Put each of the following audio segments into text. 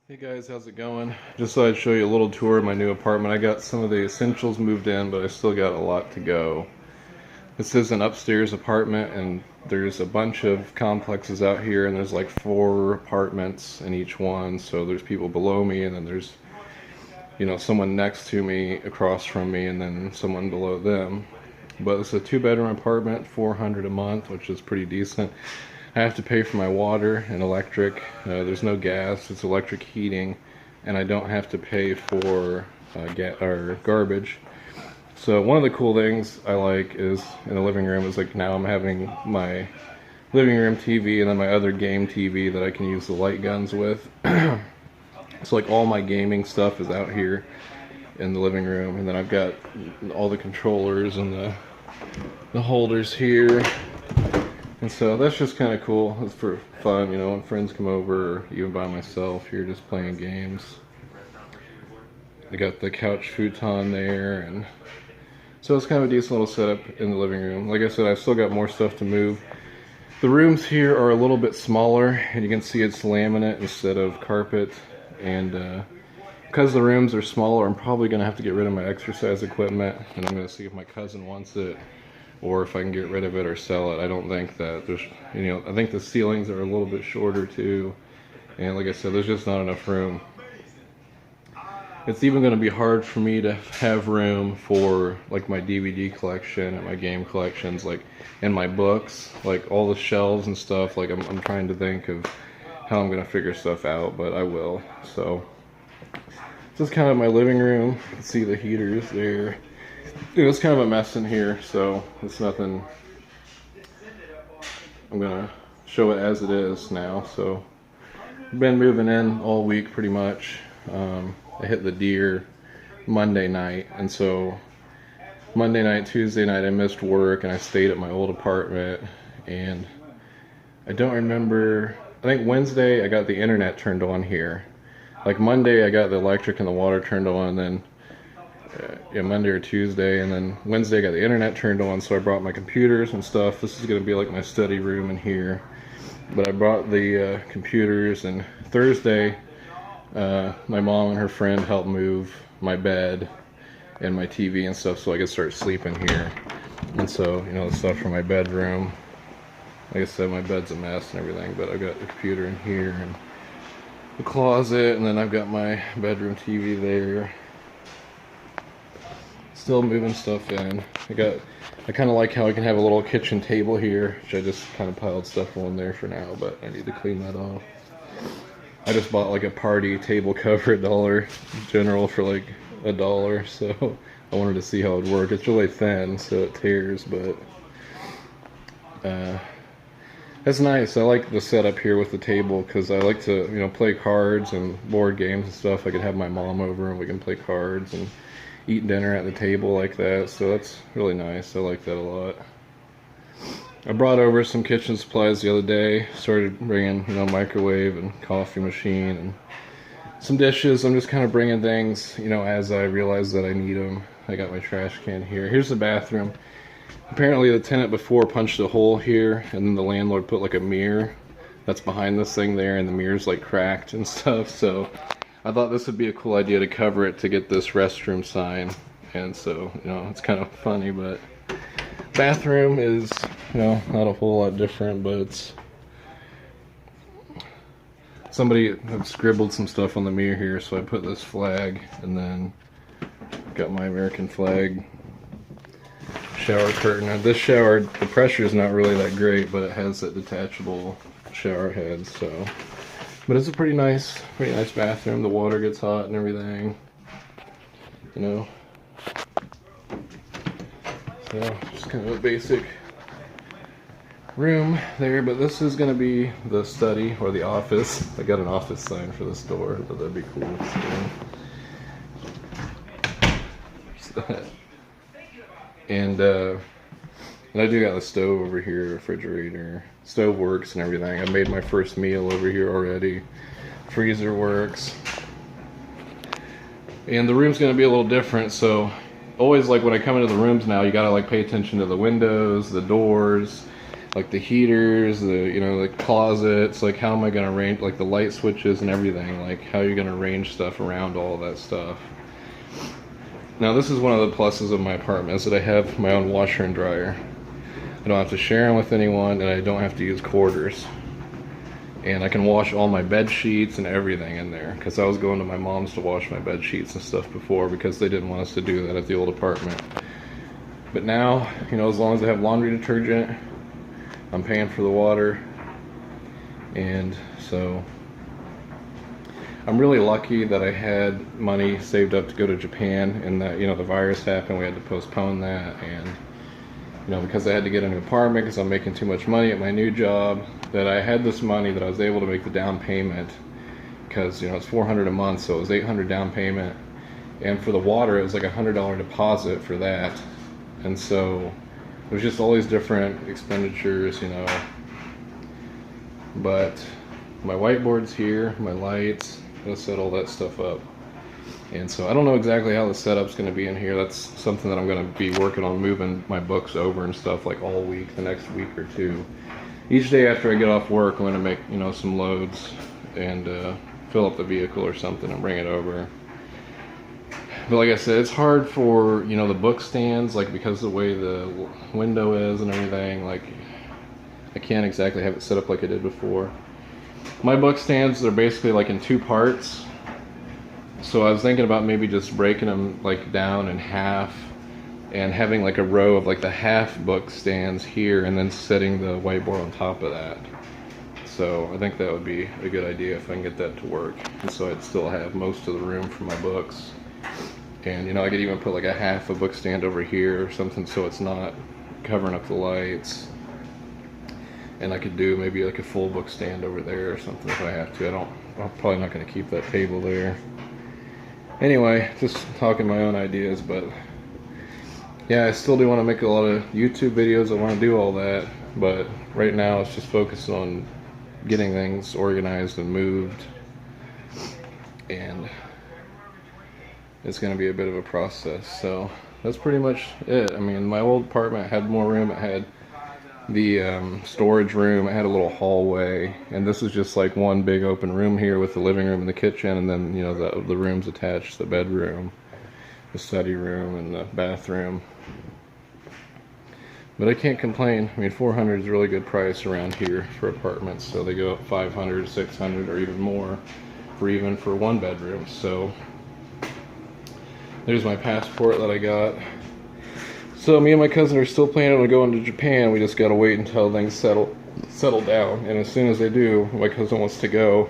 Hey guys, how's it going? Just thought I'd show you a little tour of my new apartment. I got some of the essentials moved in, but I still got a lot to go. This is an upstairs apartment, and there's a bunch of complexes out here, and there's like 4 apartments in each one. So there's people below me, and then there's, someone next to me, across from me, and then someone below them. But it's a 2-bedroom apartment, 400 a month, which is pretty decent. I have to pay for my water and electric. There's no gas, it's electric heating, and I don't have to pay for garbage. So one of the cool things I like is in the living room is like now I'm having my living room TV and then my other game TV that I can use the light guns with. So like all my gaming stuff is out here in the living room, and then I've got all the controllers and the holders here. And so that's just kind of cool. It's for fun, when friends come over, or even by myself here just playing games. I got the couch futon there, and so it's kind of a decent little setup in the living room. Like I said, I've still got more stuff to move. The rooms here are a little bit smaller, and you can see it's laminate instead of carpet. And because the rooms are smaller, I'm probably going to have to get rid of my exercise equipment, and I'm going to see if my cousin wants it, or if I can get rid of it or sell it. I don't think that there's, I think the ceilings are a little bit shorter too. And like I said, there's just not enough room. It's even going to be hard for me to have room for like my DVD collection and my game collections, like, and my books, like all the shelves and stuff. Like I'm trying to think of how I'm going to figure stuff out, but I will. So this is kind of my living room. You can see the heaters there. It's kind of a mess in here, so it's nothing. I'm gonna show it as it is now. So I've been moving in all week pretty much. I hit the deer Monday night, and so Monday night, Tuesday night I missed work and I stayed at my old apartment. And I don't remember, I think Wednesday I got the internet turned on here. Like Monday I got the electric and the water turned on, and then Monday or Tuesday, and then Wednesday I got the internet turned on, so I brought my computers and stuff. This is going to be like my study room in here, but I brought the computers. And Thursday my mom and her friend helped move my bed and my TV and stuff so I could start sleeping here. And so, the stuff for my bedroom, like I said, my bed's a mess and everything, but I've got the computer in here and the closet, and then I've got my bedroom TV there. Still moving stuff in. I kind of like how I can have a little kitchen table here, which I just kind of piled stuff on there for now, but I need to clean that off. I just bought like a party table cover at Dollar General for like $1, so I wanted to see how it would work. It's really thin, so it tears, but that's nice. I like the setup here with the table because I like to, play cards and board games and stuff. I could have my mom over and we can play cards and eat dinner at the table like that, so that's really nice. I like that a lot. I brought over some kitchen supplies the other day. Started bringing, microwave and coffee machine and some dishes. I'm just kind of bringing things, as I realize that I need them. I got my trash can here. Here's the bathroom. Apparently the tenant before punched a hole here, and then the landlord put like a mirror that's behind this thing there, and the mirror's like cracked and stuff, so I thought this would be a cool idea to cover it to get this restroom sign. And so, it's kind of funny, but bathroom is, not a whole lot different, but it's, somebody had scribbled some stuff on the mirror here, so I put this flag, and then got my American flag shower curtain. Now this shower, the pressure is not really that great, but it has that detachable shower head, so. But it's a pretty nice bathroom. The water gets hot and everything, So just kind of a basic room there. But this is going to be the study or the office. I got an office sign for this door, but that'd be cool. So, and I do got the stove over here, refrigerator. Stove works and everything. I made my first meal over here already. Freezer works. And the room's gonna be a little different, so always like when I come into the rooms now, you gotta like pay attention to the windows, the doors. like the heaters, the closets, like how am I going to arrange like the light switches and everything, like how you're going to arrange stuff around all of that stuff. Now this is one of the pluses of my apartment, is that I have my own washer and dryer. I don't have to share them with anyone, and I don't have to use quarters. And I can wash all my bed sheets and everything in there, because I was going to my mom's to wash my bed sheets and stuff before because they didn't want us to do that at the old apartment. But now, as long as I have laundry detergent, I'm paying for the water, and so I'm really lucky that I had money saved up to go to Japan, and that the virus happened, we had to postpone that, and because I had to get a new apartment because I'm making too much money at my new job, that I had this money that I was able to make the down payment, because it's $400 a month, so it was $800 down payment, and for the water it was like $100 deposit for that, and so it was just all these different expenditures, but my whiteboard's here, my lights, I set all that stuff up. And so I don't know exactly how the setup's going to be in here. That's something that I'm going to be working on, moving my books over and stuff like all week, the next week or two. Each day after I get off work, I'm going to make, some loads and fill up the vehicle or something and bring it over. But like I said, it's hard for, the book stands, like because of the way the window is and everything, like I can't exactly have it set up like I did before. My book stands, they're basically like in two parts. So I was thinking about maybe just breaking them like down in half and having like a row of like the half book stands here and then setting the whiteboard on top of that. So I think that would be a good idea if I can get that to work. And so I'd still have most of the room for my books. And I could even put like a half a book stand over here or something so it's not covering up the lights. And I could do maybe like a full book stand over there or something if I have to. I'm probably not going to keep that table there. Anyway, just talking my own ideas, but yeah, I still do want to make a lot of YouTube videos. I want to do all that, but right now it's just focused on getting things organized and moved, and it's going to be a bit of a process. So that's pretty much it. I mean, my old apartment had more room. It had the storage room, it had a little hallway, and this is just like one big open room here with the living room and the kitchen, and then the rooms attached, the bedroom, the study room, and the bathroom. But I can't complain. I mean, $400 is a really good price around here for apartments, so they go up $500, $600, or even more for one bedroom. So there's my passport that I got. So me and my cousin are still planning on going to Japan. We just gotta wait until things settle down. And as soon as they do, my cousin wants to go.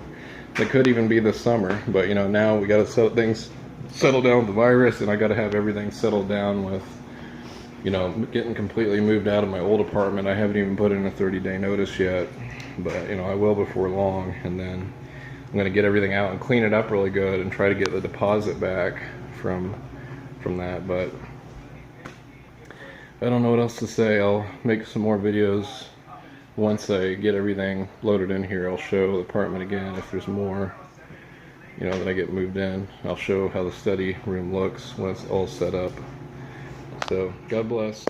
It could even be this summer. But now we gotta settle down with the virus, and I gotta have everything settled down with, getting completely moved out of my old apartment. I haven't even put in a 30-day notice yet, but I will before long. And then I'm gonna get everything out and clean it up really good and try to get the deposit back from that. But I don't know what else to say. I'll make some more videos once I get everything loaded in here. I'll show the apartment again if there's more, that I get moved in. I'll show how the study room looks when it's all set up. So, God bless.